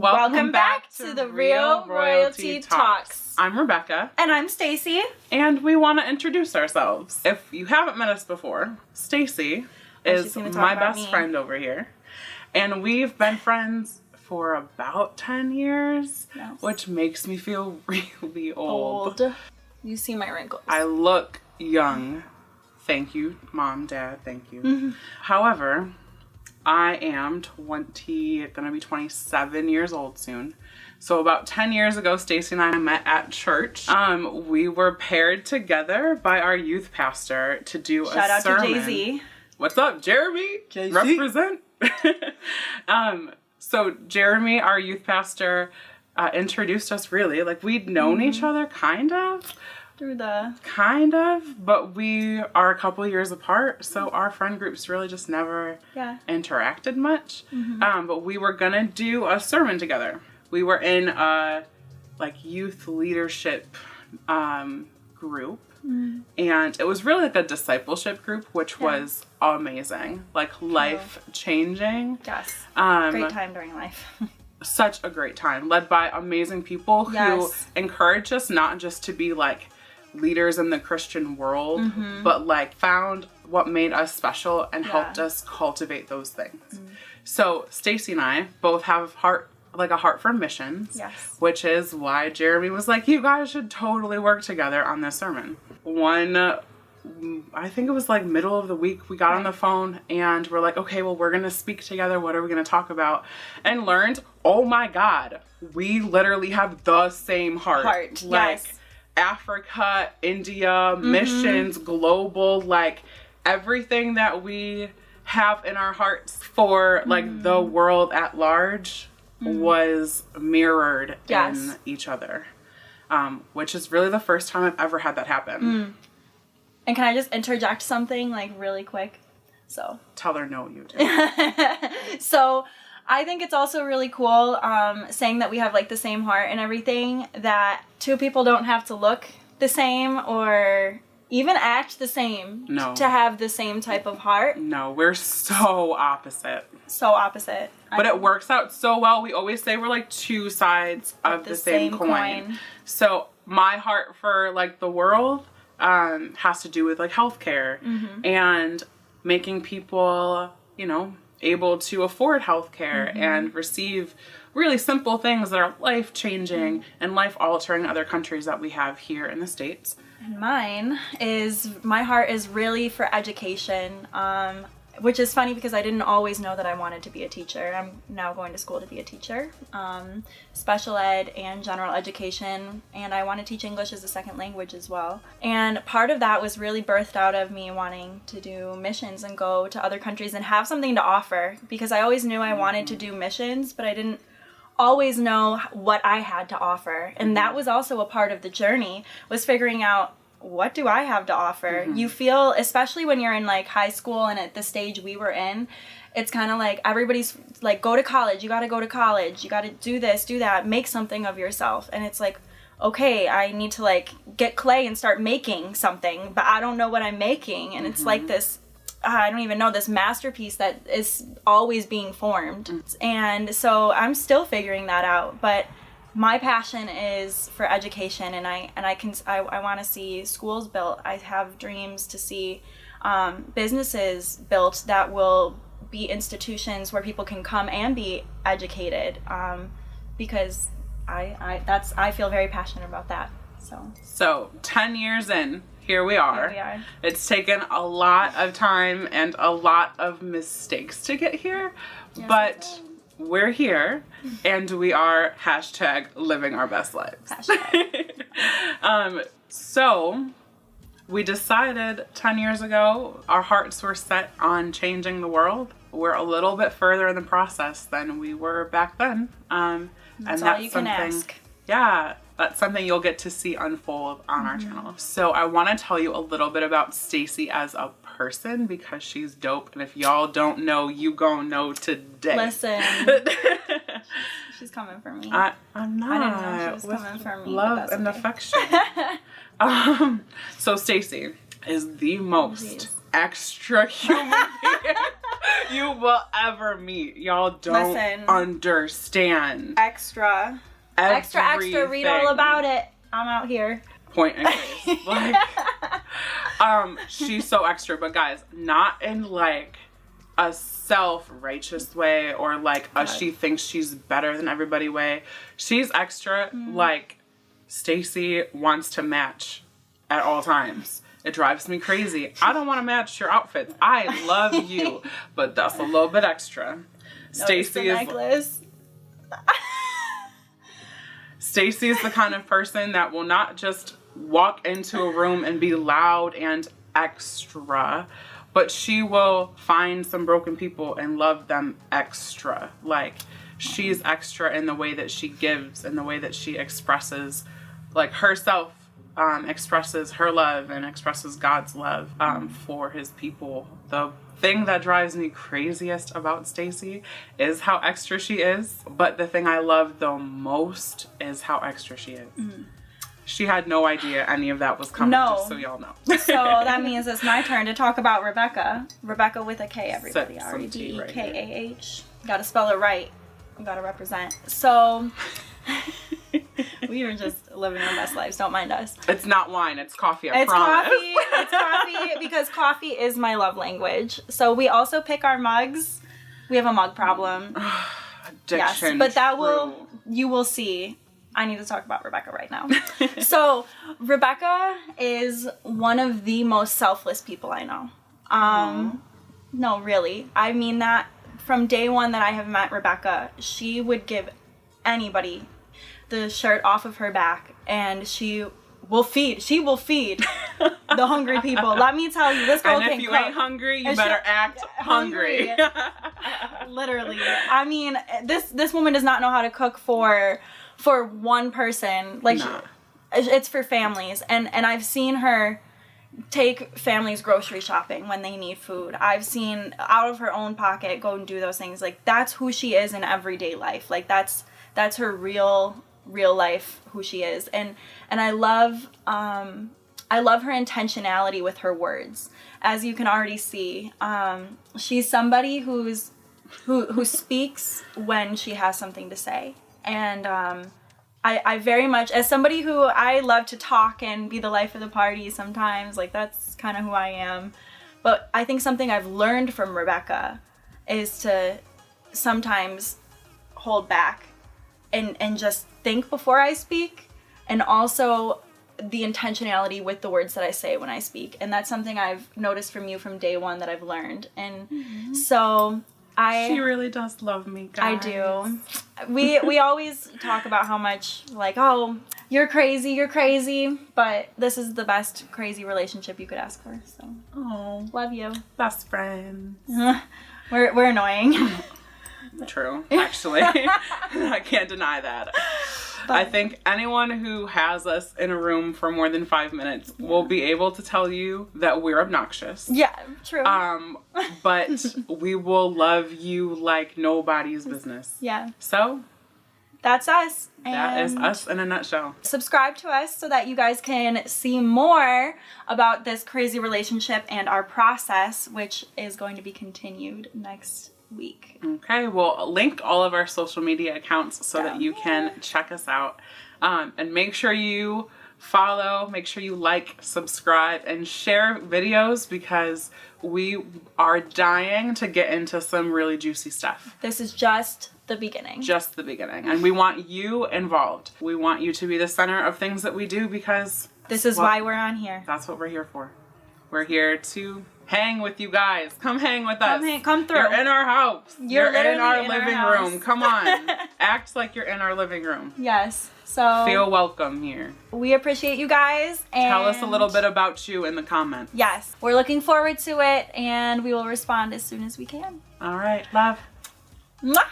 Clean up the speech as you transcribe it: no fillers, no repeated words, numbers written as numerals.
Welcome back to the Real Royalty Talks. I'm Rebecca. And I'm Stacy. And we want to introduce ourselves. If you haven't met us before, Stacy is my best friend over here. And we've been friends for about 10 years, yes, which makes me feel really old. You see my wrinkles. I look young. Thank you, Mom, Dad, thank you. Mm-hmm. However, I am gonna be 27 years old soon. So about 10 years ago, Stacy and I met at church. We were paired together by our youth pastor to do a sermon. Shout out to Jay-Z. What's up, Jeremy? Jay-Z. Represent. So Jeremy, our youth pastor, introduced us really. Like, we'd known each other kind of, but we are a couple years apart, so our friend groups really just never interacted much. Mm-hmm. But we were gonna do a sermon together. We were in a youth leadership group, and it was really like a discipleship group, which was amazing, life changing. Yes, great time during life. Such a great time, led by amazing people who encouraged us not just to be leaders in the Christian world, but found what made us special and helped us cultivate those things. So Stacy and I both have a heart for missions, which is why Jeremy was like, you guys should totally work together on this sermon. I think it was middle of the week, we got on the phone and we're like, okay, well, we're gonna speak together. What are we gonna talk about? And learned, oh my God, we literally have the same heart. Africa, India, missions, global, everything that we have in our hearts for the world at large was mirrored in each other, which is really the first time I've ever had that happen. And can I just interject something really quick? So tell her no, you do. So I think it's also really cool saying that we have the same heart and everything, that two people don't have to look the same or even act the same to have the same type of heart. No, we're so opposite. So opposite. But it works out so well. We always say we're two sides of the same coin. So my heart for the world has to do with healthcare and making people, able to afford healthcare and receive really simple things that are life-changing and life-altering in other countries that we have here in the States. And my heart is really for education, which is funny because I didn't always know that I wanted to be a teacher. I'm now going to school to be a teacher, special ed and general education, and I want to teach English as a second language as well. And part of that was really birthed out of me wanting to do missions and go to other countries and have something to offer, because I always knew I wanted to do missions, but I didn't always know what I had to offer. And that was also a part of the journey, was figuring out, what do I have to offer? You feel, especially when you're in high school and at the stage we were in, it's kind of everybody's go to college, you got to go to college, you got to do this, do that, make something of yourself. And it's okay, I need to get clay and start making something, but I don't know what I'm making. And it's this, I don't even know, this masterpiece that is always being formed. And so I'm still figuring that out, but my passion is for education, and I want to see schools built. I have dreams to see businesses built that will be institutions where people can come and be educated, because I feel very passionate about that. So 10 years in, here we are. It's taken a lot of time and a lot of mistakes to get here, but we're here, and we are #living our best lives. So we decided 10 years ago, our hearts were set on changing the world. We're a little bit further in the process than we were back then. That's all you can ask. Yeah, that's something you'll get to see unfold on our channel. So I want to tell you a little bit about Stacy as a person, because she's dope, and if y'all don't know, you gon' know today. Listen. She's coming for me. I'm not. I didn't know she was coming for me. Love and affection. So Stacy is the most extra human being you will ever meet. Y'all don't understand. Extra. Read all about it. I'm out here. Point and case. Like, she's so extra, but guys, not in like a self-righteous way or like a she thinks she's better than everybody way. She's extra. Like, Stacy wants to match at all times. It drives me crazy. I don't want to match your outfits. I love you, but that's a little bit extra. Stacy is necklace. Stacy is the kind of person that will not just walk into a room and be loud and extra, but she will find some broken people and love them extra. Like, she's extra in the way that she gives, in the way that she expresses, like, herself, expresses her love and expresses God's love for his people. The thing that drives me craziest about Stacy is how extra she is, but the thing I love the most is how extra she is. She had no idea any of that was coming, just so y'all know. So that means it's my turn to talk about Rebecca. Rebecca with a K, everybody. Sip R-E-B-E-K-A-H. Gotta spell it right. Gotta represent. So, we are just living our best lives. Don't mind us. It's not wine. It's coffee, I promise. It's coffee because coffee is my love language. So we also pick our mugs. We have a mug problem. Addiction. Yes, but you will see. I need to talk about Rebecca right now. So Rebecca is one of the most selfless people I know. No, really. I mean that from day one that I have met Rebecca, she would give anybody the shirt off of her back and she will feed the hungry people. Let me tell you, this girl can cook. And if you ain't hungry, you better act hungry. Literally. I mean, this woman does not know how to cook for one person. Like, it's for families. And I've seen her take families grocery shopping when they need food. I've seen out of her own pocket go and do those things. Like, that's who she is in everyday life. Like, that's her real life, who she is. And I love her intentionality with her words. As you can already see, she's somebody who speaks when she has something to say. And I very much, as somebody who I love to talk and be the life of the party sometimes, like, that's kind of who I am. But I think something I've learned from Rebecca is to sometimes hold back and just think before I speak, and also the intentionality with the words that I say when I speak. And that's something I've noticed from you from day one that I've learned. And so she really does love me, guys. I do. We always talk about how much, like, oh, you're crazy, but this is the best crazy relationship you could ask for. So, love you. Best friends. We're annoying. True, actually. I can't deny that. But I think anyone who has us in a room for more than 5 minutes will be able to tell you that we're obnoxious. Yeah, true. But we will love you like nobody's business. Yeah. So that's us. That is us in a nutshell. Subscribe to us so that you guys can see more about this crazy relationship and our process, which is going to be continued next week. Okay, we'll link all of our social media accounts so that you can check us out. And make sure you follow, make sure you like, subscribe, and share videos, because we are dying to get into some really juicy stuff. This is just the beginning. Just the beginning. And we want you involved. We want you to be the center of things that we do, because this is why we're on here. That's what we're here for. We're here to hang with you guys. Come hang with us. Come through. You're in our house. You're in our living room. Come on. Act like you're in our living room. Yes. So feel welcome here. We appreciate you guys. And tell us a little bit about you in the comments. Yes. We're looking forward to it, and we will respond as soon as we can. All right. Love. Mwah!